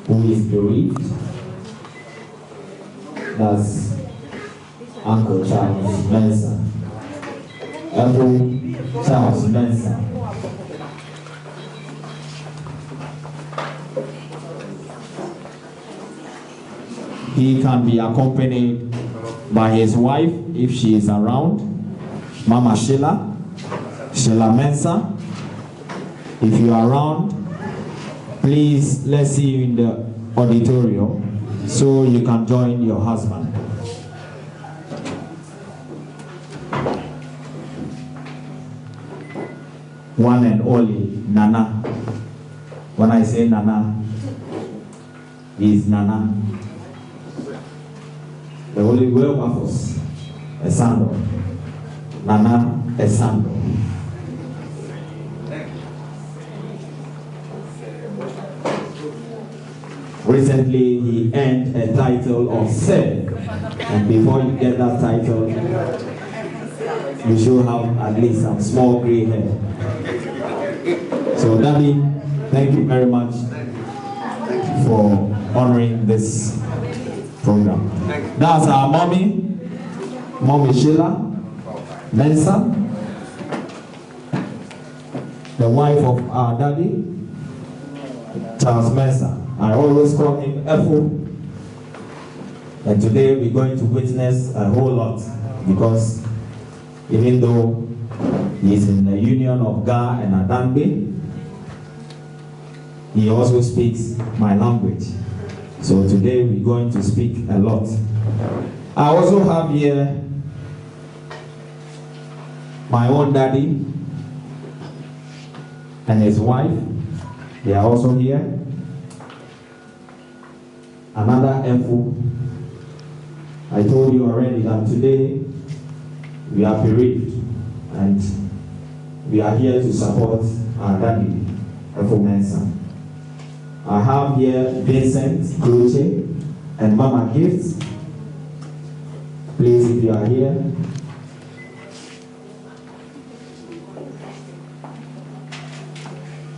who is bereaved. That's Uncle Charles Mensah. Uncle Charles Mensah. He can be accompanied by his wife if she is around, Mama Sheila Mensah. If you are around, please, let's see you in the auditorium so you can join your husband. One and only Nana. When I say Nana, is Nana. The Holy Wilberforce Esando. Nana Esando. Recently, he earned a title of Sir. And before you get that title, you should have at least some small gray hair. So, Daddy, thank you very much for honoring this program. That's our Mommy Sheila Mensah, the wife of our Daddy, Charles Mensah. I always call him Efo. And today we're going to witness a whole lot, because even though he's in the union of Ga and Adambe, he also speaks my language. So today we're going to speak a lot. I also have here my own daddy and his wife. They are also here. Another Efo. I told you already that today we are bereaved and we are here to support our daddy, Efo Mensah. I have here Vincent Groche and Mama Gifts. Please, if you are here.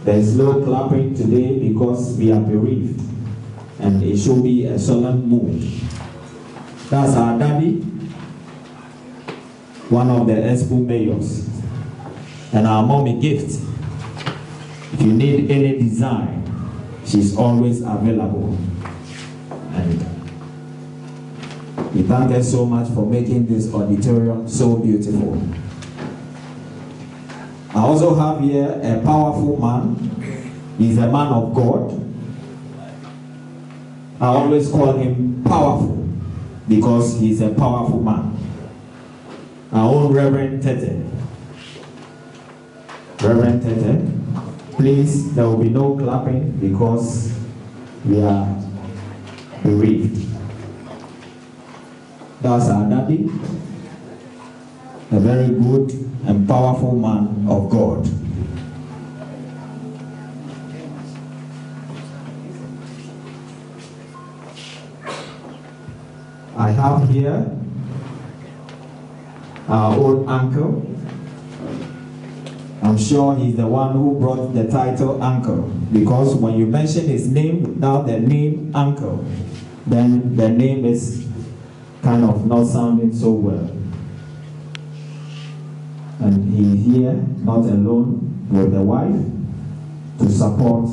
There is no clapping today because we are bereaved, and it should be a solemn mood. That's our daddy, one of the Expo mayors, and our mommy Gift. If you need any design, she's always available. And we thank her so much for making this auditorium so beautiful. I also have here a powerful man. He's a man of God. I always call him powerful because he's a powerful man. Our own Reverend Tete. Reverend Tete, please, there will be no clapping because we are bereaved. That's our daddy, a very good and powerful man of God. I have here our old uncle. I'm sure he's the one who brought the title uncle, because when you mention his name without the name uncle, then the name is kind of not sounding so well. And he's here, not alone, with the wife, to support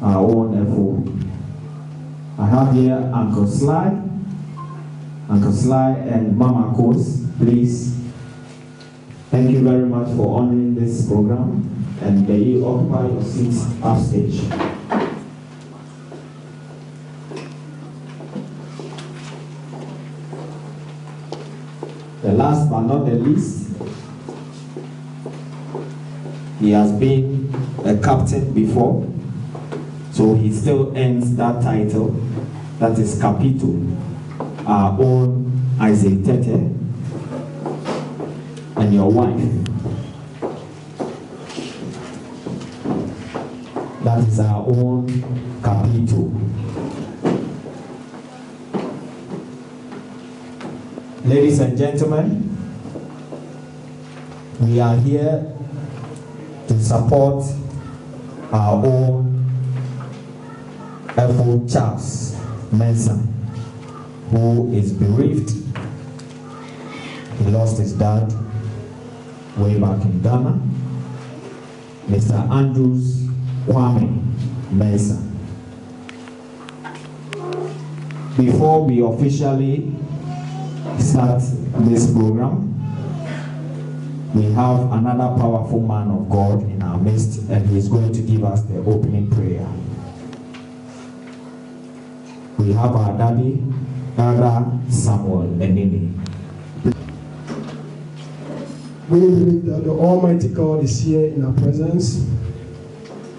our own effort. I have here Uncle Sly and Mama Kos, please. Thank you very much for honoring this program, and may you occupy your seats upstage. The last but not the least, he has been a captain before, so he still earns that title. That is Capito, our own Isaac Tete, and your wife. That is our own Capito. Ladies and gentlemen, we are here to support our own Efo Charles Mensah, who is bereaved. He lost his dad way back in Ghana. Mr. Andrews Kwame Mensah. Before we officially start this program, we have another powerful man of God in our midst, and he's going to give us the opening prayer. We have our daddy, Elder Samuel Enini. We believe that the Almighty God is here in our presence.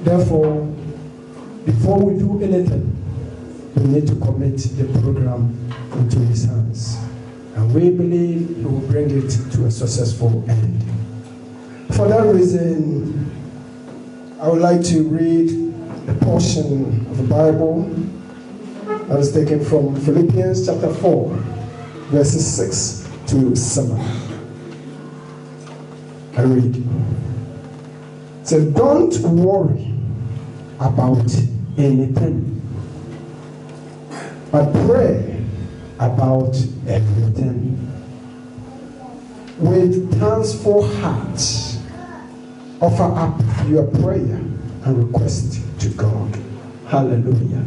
Therefore, before we do anything, we need to commit the program into His hands. And we believe He will bring it to a successful end. For that reason, I would like to read a portion of the Bible that is taken from Philippians chapter 4, verses 6 to 7. I read. So don't worry about anything, but pray about everything. With thankful hearts, offer up your prayer and request to God. Hallelujah.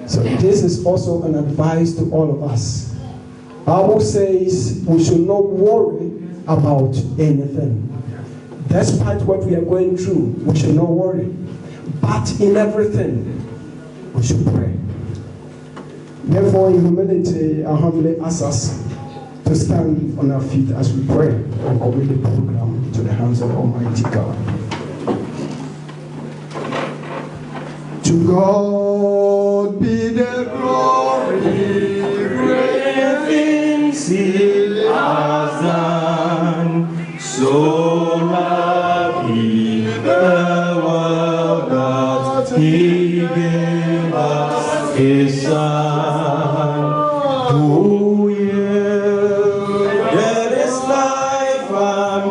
So this is also an advice to all of us. Bible says we should not worry about anything. Despite what we are going through, we should not worry. But in everything, we should pray. Therefore, in humility, I humbly ask us to stand on our feet as we pray and commit the program to the hands of Almighty God. To God be the glory, great things He has done. So loved He the world that He gave us His Son. Who yielded His life and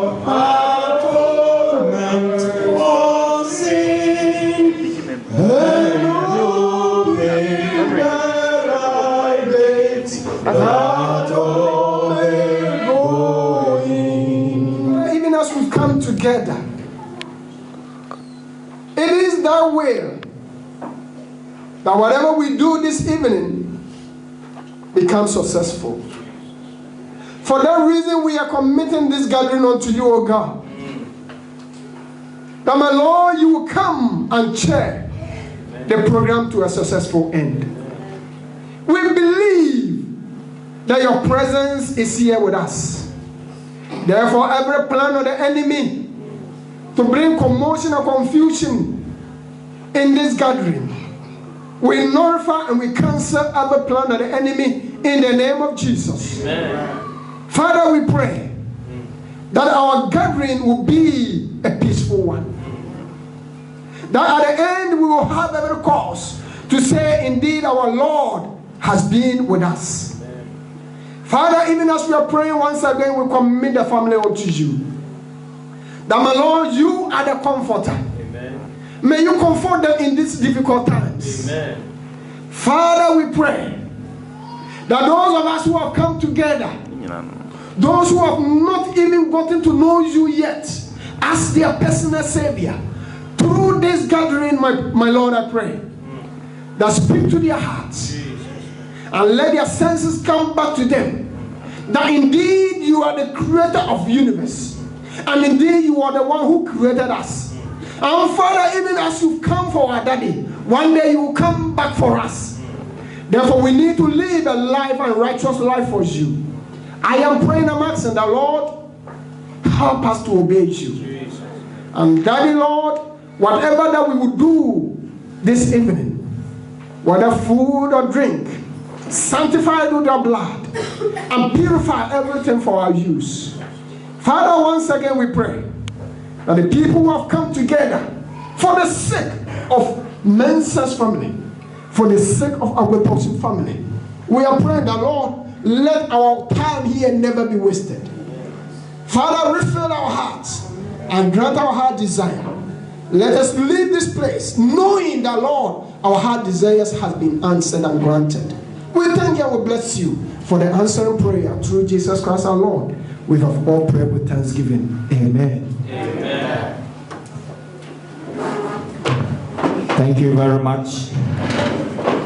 atonement for sin, and who paid the right that all may go in. Even as we come together, it is that will that whatever we do this evening becomes successful. For that reason, we are committing this gathering unto you, O God. That, my Lord, you will come and chair the program to a successful end. We believe that your presence is here with us. Therefore, every plan of the enemy to bring commotion or confusion in this gathering, we nullify and we cancel every plan of the enemy in the name of Jesus. Amen. Father, we pray that our gathering will be a peaceful one. That at the end we will have every cause to say, indeed, our Lord has been with us. Amen. Father, even as we are praying once again, we commit the family unto you. That, my Lord, you are the comforter. Amen. May you comfort them in these difficult times. Amen. Father, we pray that those of us who have come together, those who have not even gotten to know you yet as their personal Savior, through this gathering, my Lord, I pray that speak to their hearts and let their senses come back to them, that indeed you are the creator of the universe, and indeed you are the one who created us. And Father, even as you come for our daddy, one day you will come back for us. Therefore, we need to live a life and righteous life for you. I am praying and asking that, Lord, help us to obey you. And Daddy, Lord, whatever that we will do this evening, whether food or drink, sanctify it with your blood and purify everything for our use. Father, once again we pray that the people who have come together for the sake of Mensah's family, for the sake of our Agbetosu family, we are praying that, Lord, let our time here never be wasted. Father, refill our hearts and grant our heart desire. Let us leave this place knowing that, Lord, our heart desires has been answered and granted. We thank you and we bless you for the answering prayer through Jesus Christ our Lord. We have all prayed with thanksgiving. Amen. Amen. Thank you very much,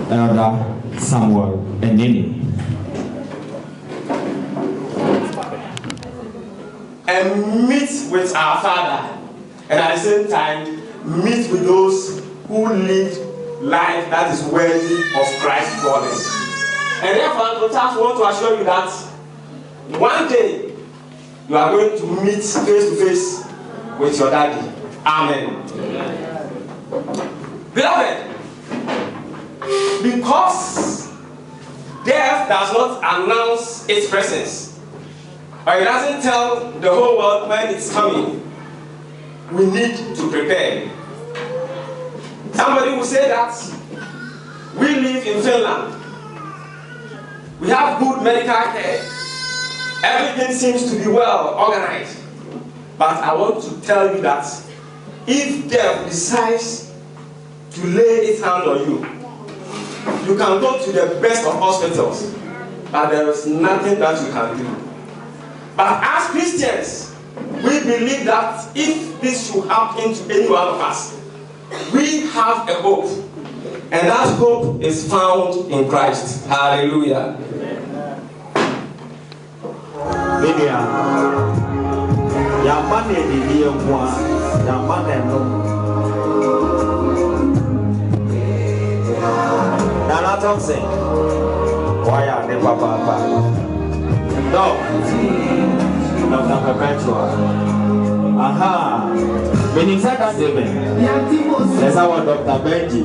Elder Samuel Enini. And meet with our Father, and at the same time meet with those who live life that is worthy of Christ's calling. And therefore, I want to assure you that one day you are going to meet face to face with your daddy. Amen. Beloved, because death does not announce its presence, or it doesn't tell the whole world when it's coming, we need to prepare. Somebody will say that we live in Finland. We have good medical care. Everything seems to be well organized. But I want to tell you that if death decides to lay its hand on you, you can go to the best of hospitals, but there is nothing that you can do. But as Christians, we believe that if this should happen to any one of us, we have a hope. And that hope is found in Christ. Hallelujah. Media, Yamane di Yamwa, Yamane no. Nana Thompson, why are they papa? No, Dr. Perpetua. Aha, meaning second statement. That's our Dr. Benji.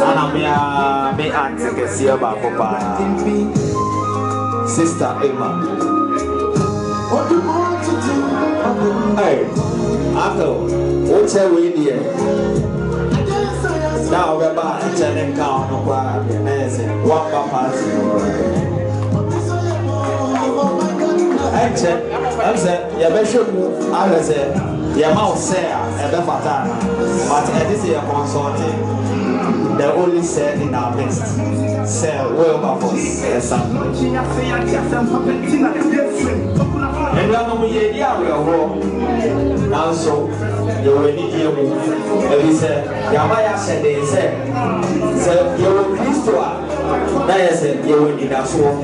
And I'm me auntie Kesia Papa. Sister Emma. What do you want to do? Hey, Uncle, what's your way there? Now we're about to tell them count on what I'm one papa. I'm saying, you're very sure. I said, your mouth say, and the fatana. But at this year, consulting. The only said in our midst, say, well, Papa, yes, son. And we are no more now, so you will need you. And he said, Yamaya said, they said, you will please to us. That said, you will need us all.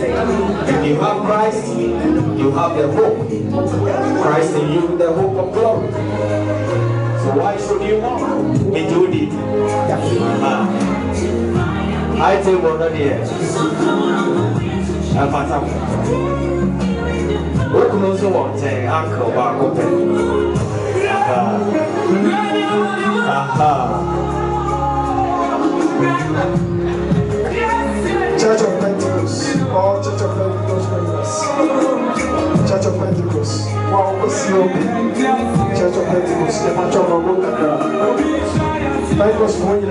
If you have Christ, you have the hope. Christ in you, the hope of glory. So why should you endure it? I think we're not here. Who knows what say uncle back open? Church of Pentecost, all Church of Pentecost members. Church of Pentecost. Wow, what's your Church of Pentecost? The Church of Pentecost, when you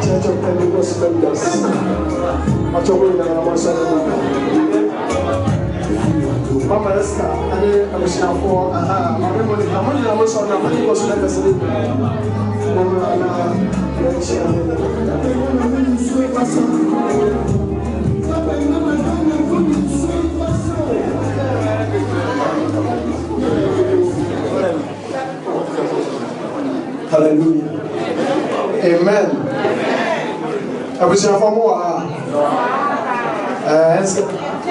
Church of Pentecost members. Mama Esther, and I'm for I'm Pentecost members. Hallelujah. Amen. I wish you more.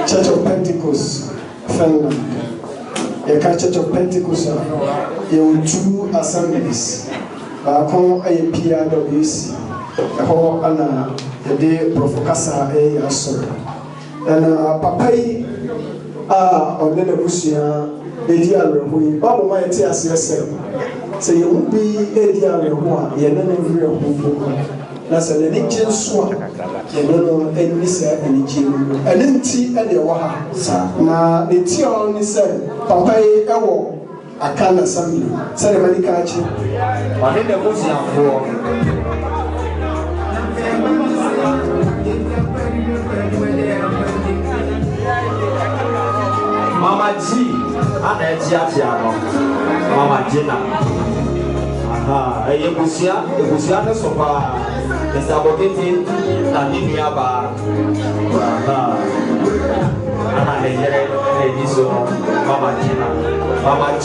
Church of Pentecost, Finland. The Church of Pentecost, you two assemblies. Baako aye PRWC ɛhɔ ana yɛde profokasa ɛyɛ asɔre ɛna papa yi a ɔde n'abusua ɛdi awerɛho yi baabo ma yɛte aseɛ sɛ yɛhu bi ɛdi awerɛho a yɛne no mmerɛ ho na sɛ n'ani gye nso a yɛne no ani sɛ anigye no ɛne nti ɛde ɛwɔ ha na ne ti a ɔno ne sɛ papa yi ɛwɔ Akan assembly. Say the Manikachi. But in the Muslim for Mama G, and Chiano, Mama Gina. Aha, a Busia, so far, Mr. Bokiti, and Nimiaba. Aha, and I hear so Mama Gina, Mama G.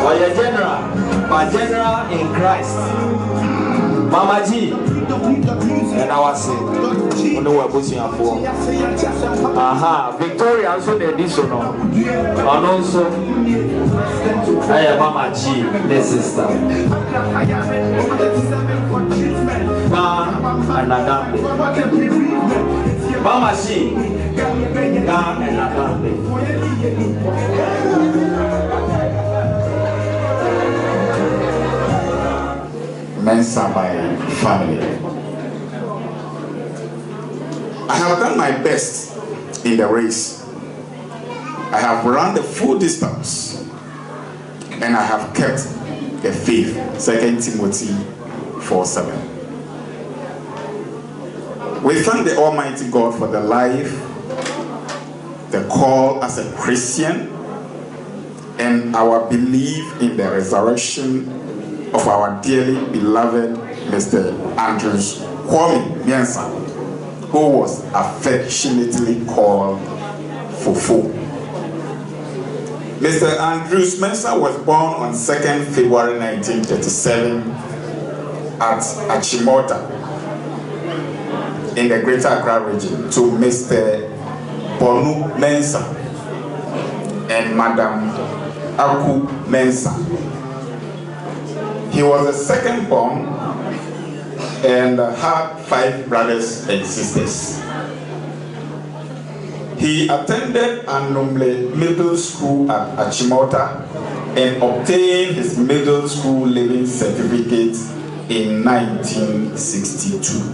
Or your general, my general in Christ. Mama G, and I was saying, no one pushing up for. Aha, Victoria also the additional. And also, I am Mama G, the sister. And Agambe. Mama G, and Agambe. Mensa by family. I have done my best in the race. I have run the full distance and I have kept the faith. 2 Timothy 4:7. We thank the Almighty God for the life, the call as a Christian, and our belief in the resurrection of our dearly beloved Mr. Andrews Kwame Mensah, who was affectionately called Fufu. Mr. Andrews Mensah was born on 2nd February 1937 at Achimota in the Greater Accra region to Mr. Bonu Mensah and Madam Aku Mensah. He was the second born and had 5 brothers and sisters. He attended Anumle Middle School at Achimota and obtained his middle school leaving certificate in 1962.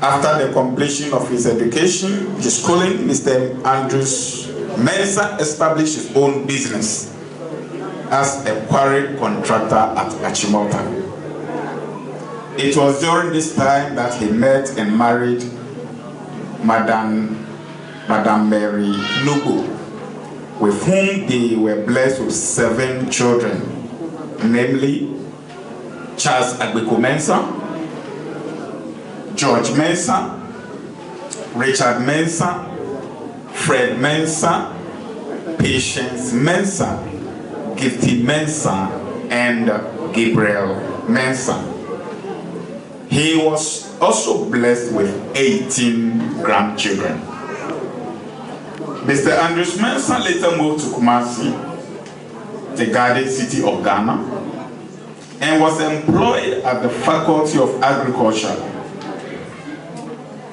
After the completion of his education, his schooling, Mr. Andrews Mensah established his own business as a quarry contractor at Achimota. It was during this time that he met and married Madam Mary Nubu, with whom they were blessed with 7 children, namely Charles Agbeko Mensah, George Mensah, Richard Mensah, Fred Mensah, Patience Mensah, Gifty Mensah, and Gabriel Mensah. He was also blessed with 18 grandchildren. Mr. Andrews Mensah later moved to Kumasi, the Garden City of Ghana, and was employed at the Faculty of Agriculture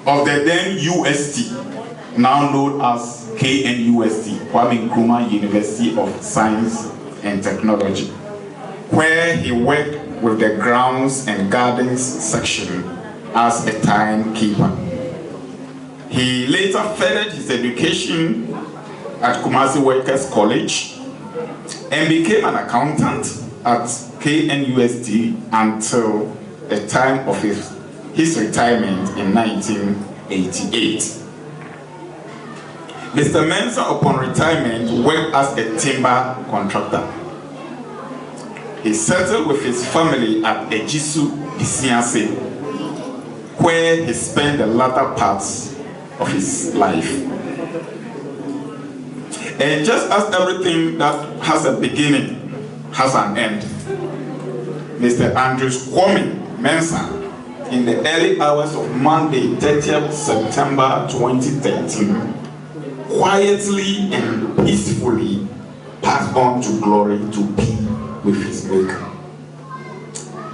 of the then UST, now known as KNUST, Kwame Nkrumah University of Science and Technology, where he worked with the grounds and gardens section as a timekeeper. He later furthered his education at Kumasi Workers College and became an accountant at KNUST until the time of his retirement in 1988. Mr. Mensah, upon retirement, worked as a timber contractor. He settled with his family at Ejisu, Isianse, where he spent the latter parts of his life. And just as everything that has a beginning has an end, Mr. Andrews Kwame Mensah, in the early hours of Monday, 30th September 2013, quietly and peacefully passed on to glory to be with his Maker.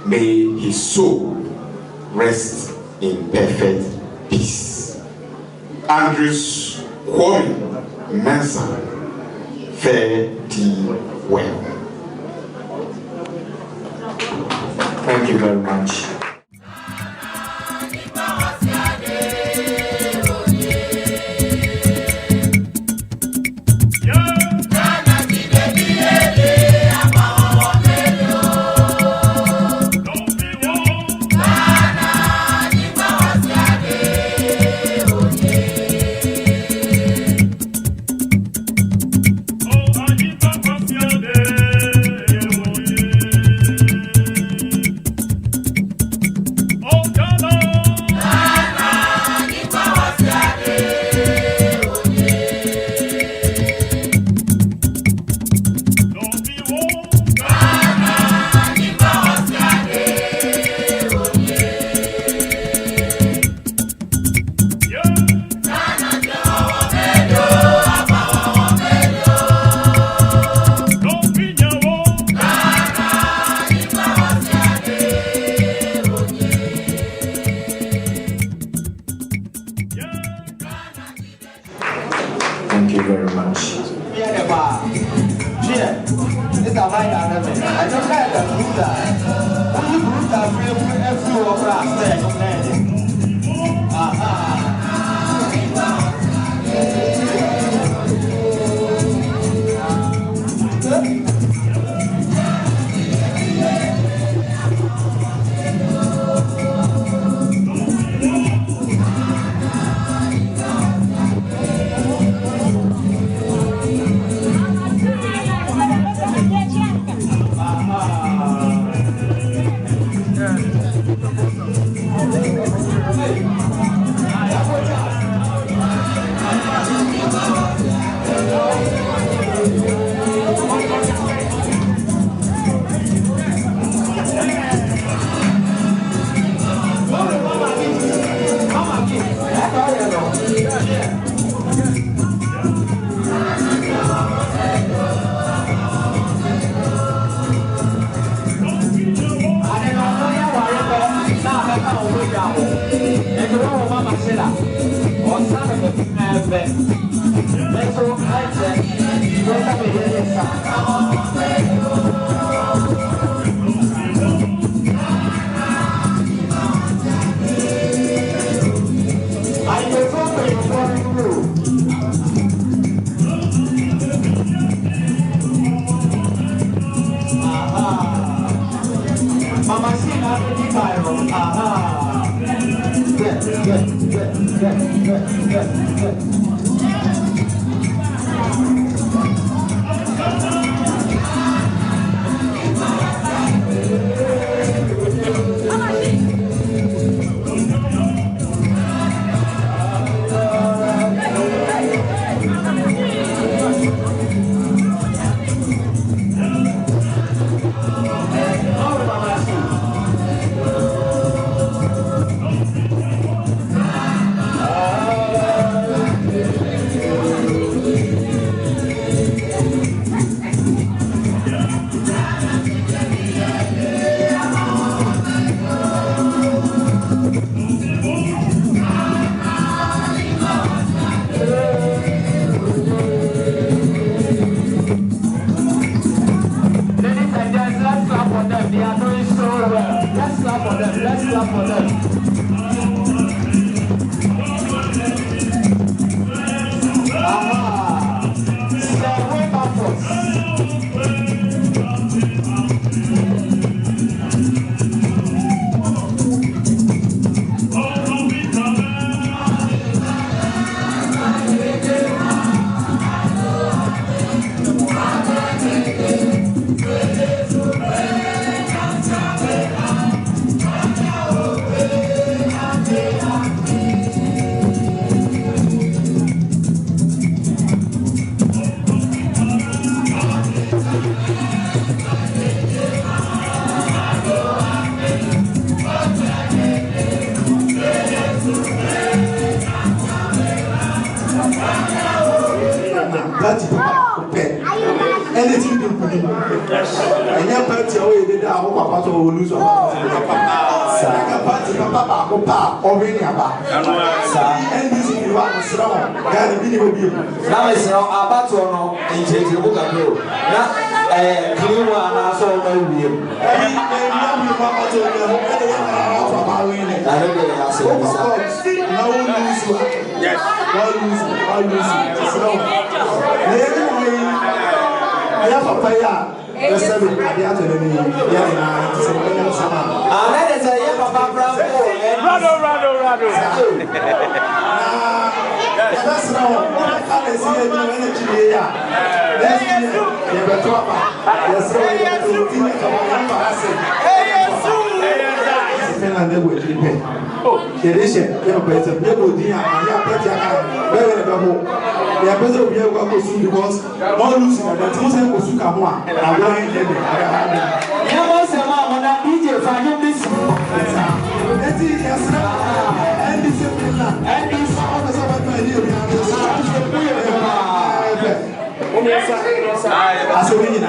May his soul rest in perfect peace. Andrews Kwame Mensah, fare thee well. Thank you very much. much. Anything you put in. And your party away the day of Papa will lose your party, Papa, or any about. And this is what is wrong. God, the will be. Now it's about to know in the book of you. Not clear one, I saw my view. Yes, I have a prayer. The seven, the other than me. Yeah, that is a Papa Rado. That's now. I see you energy here. That's you better talk. Yes, oh, it is it. You're better. People, dear, I have better. They are better be able to see because more losing than two seconds to come on. I'm going to never say, Mamma, that DJ for you this. That's it, yes, and discipline. And this all the summer, my dear. I saw me in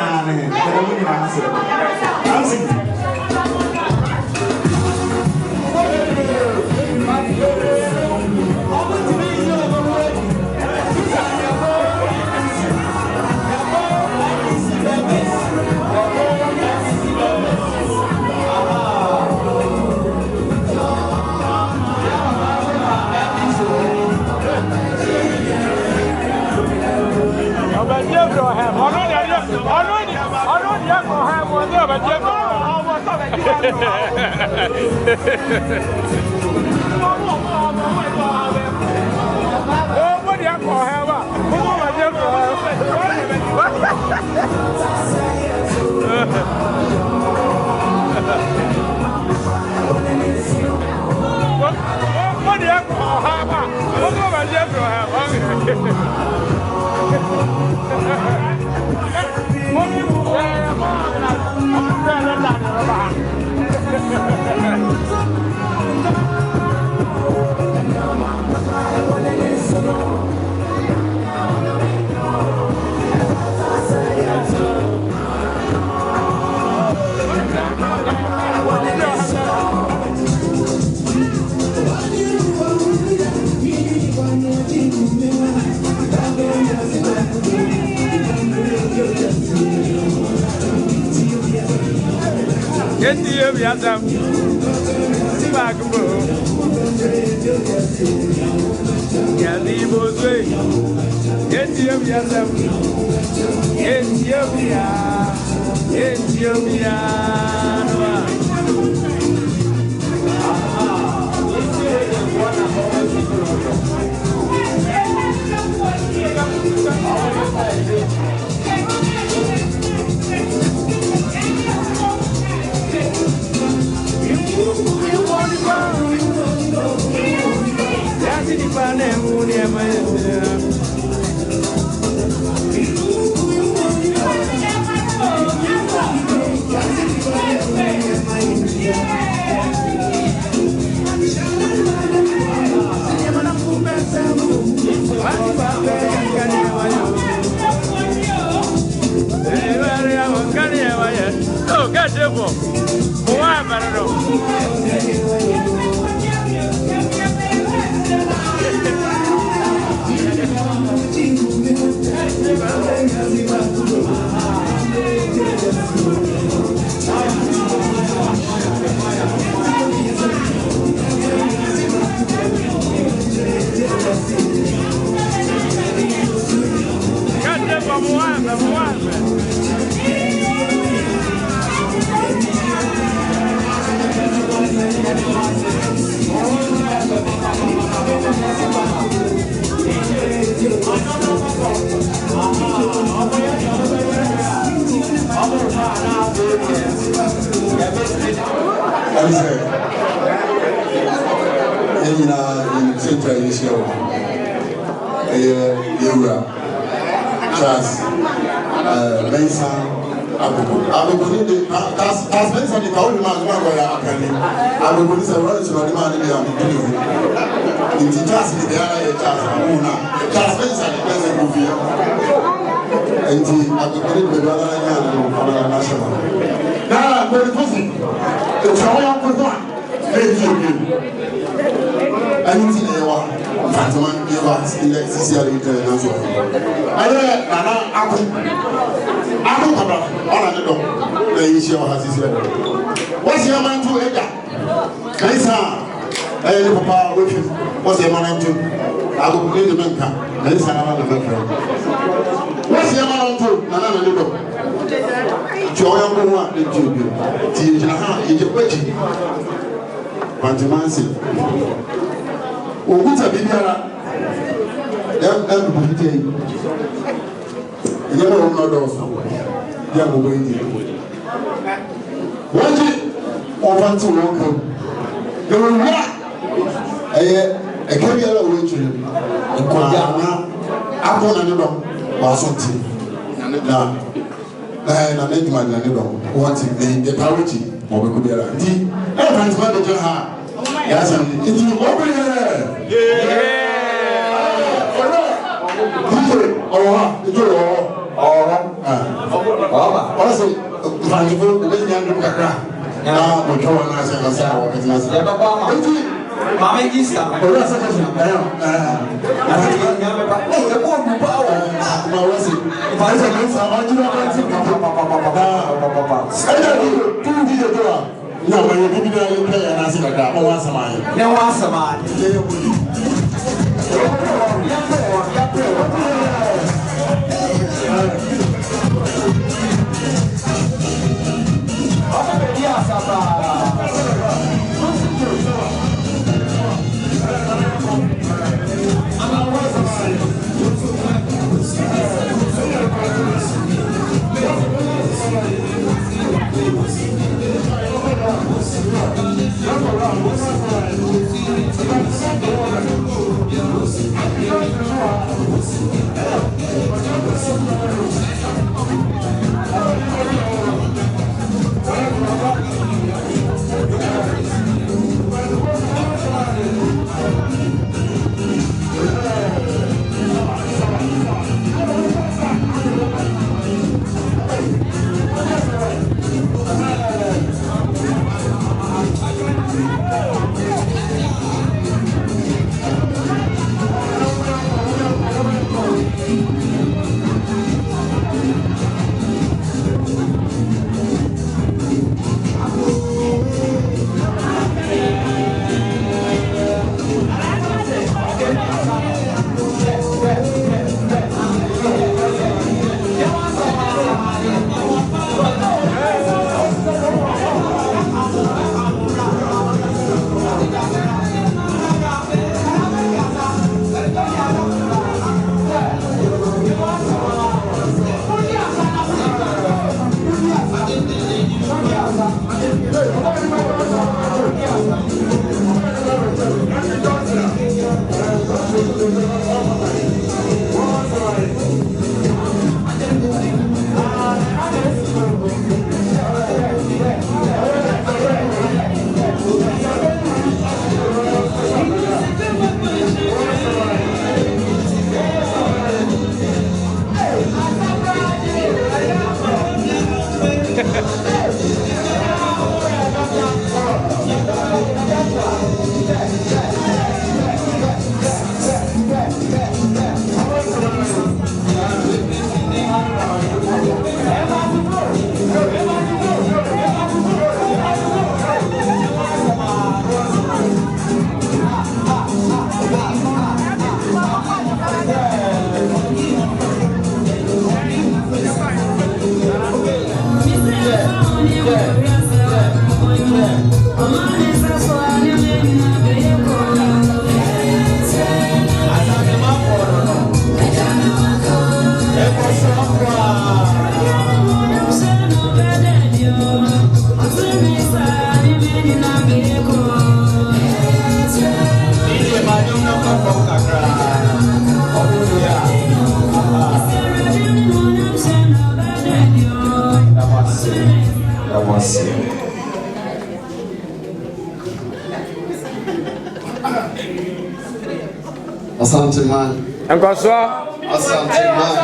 Asante man. Asante man.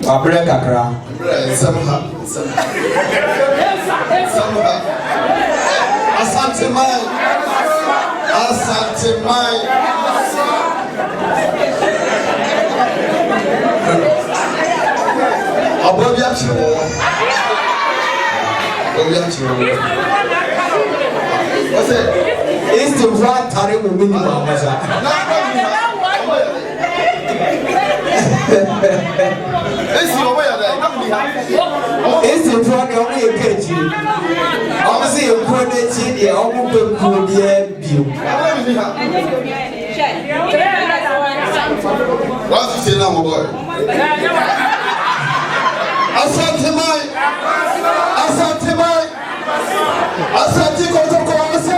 Abre kakra. Samha. Asante man. Asante man. Abobia chiwo. What's it? It's the right time we meet you. It's the right only a catch you. Obviously, you're going to see the open cool view. What's it say now, my boy? Asante mai. Asante koto kose.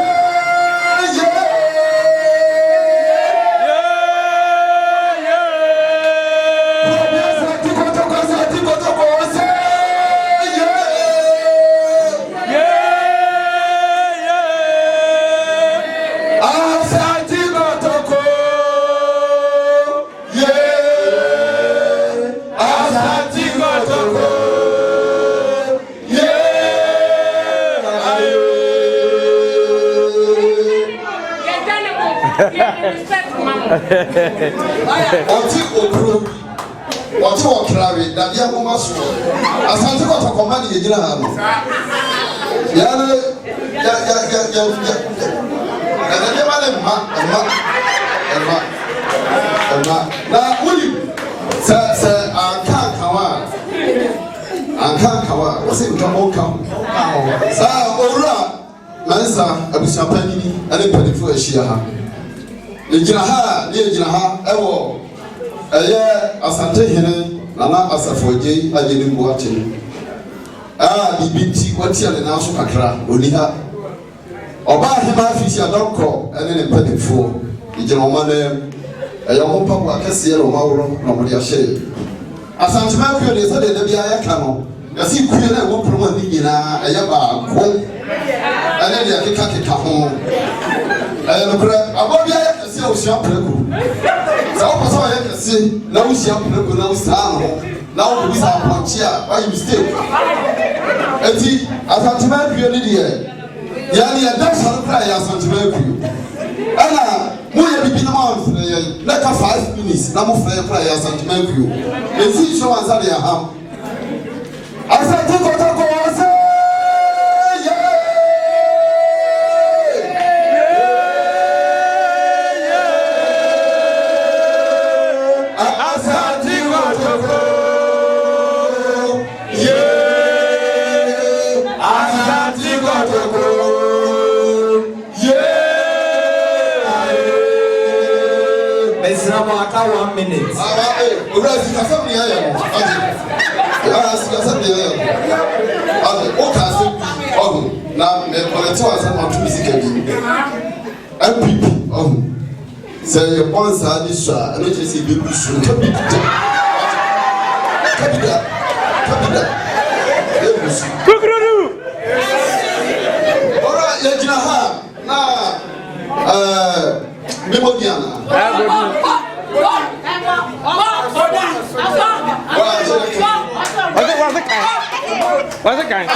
Oti okro. Oti okrawe da bia goma so. Asante ko to command ye gina ha no. Ya ne ya. Ne ma le ma. Na uli. Sa ankan kawa. What's it come on. Sa owura mansa abusapanini ane padifo ahia ha. Yegyina ha ewo asante hene nana asafoje agene buate bibiti wati ale na so kakra oni ha oba hema afisi adonko ene ne padifo yegyina oma na mo papa akese ele oma woro na mo de ahye asante ma kwo de se de bia ya ka no yasi kuye na wo promo ni nyina ba ko ene de akeka ho abobia ya kese osia preko za o paso ya kese na osia preko na osia no na o bi sa ponchi a why mistake eti asantima pio ni de ya ni ya da sarra ya asantima pio ana mo ya bibi na ma na ka 5 minutes na mo fa pra ya asantima pio eti show answer ya ham asantima ko After 1 minute. Say your bonds are this and it is a big issue. What's it kind?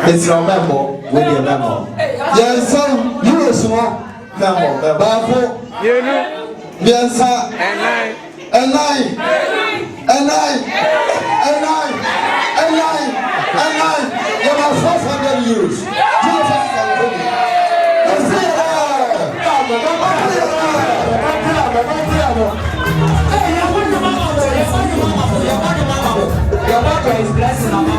It's your memo with your memo. Yes, sir. You are small. Memo, Babu. You know. Yes, sir. And nine. You're my 400 euros. Your mother is blessing our mom.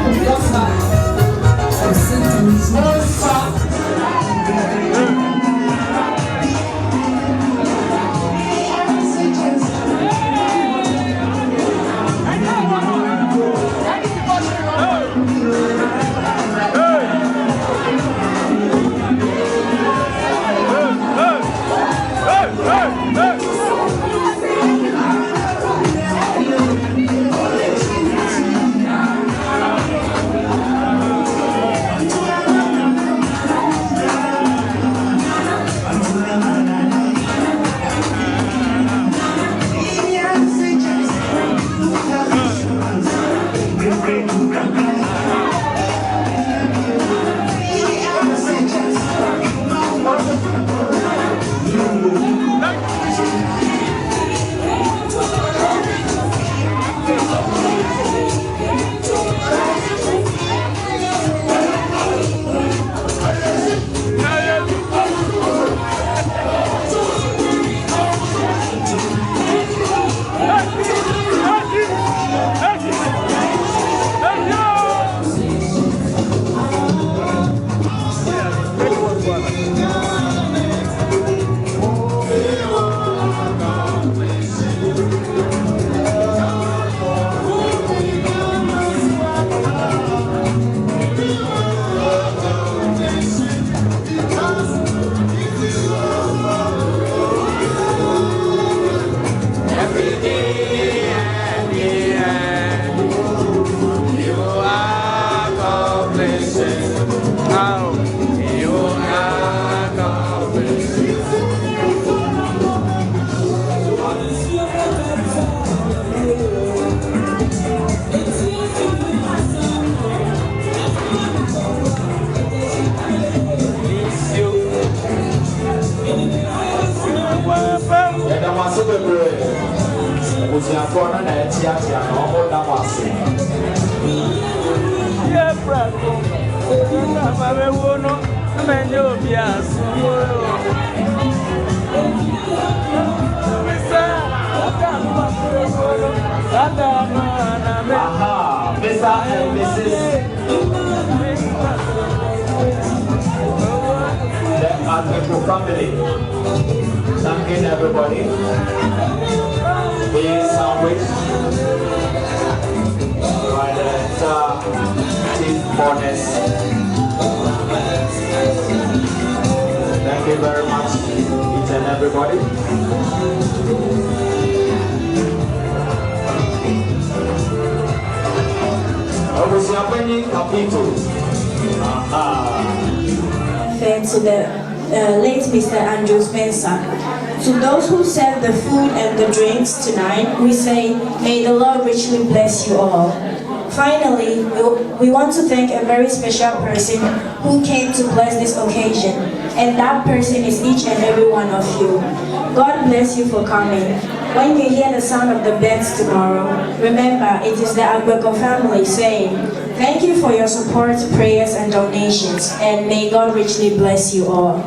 abusuafoɔ no na ɛtiatia na wɔn da mo ase. Aha, Mr. and Mrs. The Admiral family. Thanking everybody. Being sandwiched by the entire team bonus. Thank you very much, each and everybody. To the late Mr. Andrew Spencer. To those who serve the food and the drinks tonight, we say, may the Lord richly bless you all. Finally, we want to thank a very special person who came to bless this occasion, and that person is each and every one of you. God bless you for coming. When you hear the sound of the bells tomorrow, remember it is the Agbeko family saying, thank you for your support, prayers, and donations, and may God richly bless you all.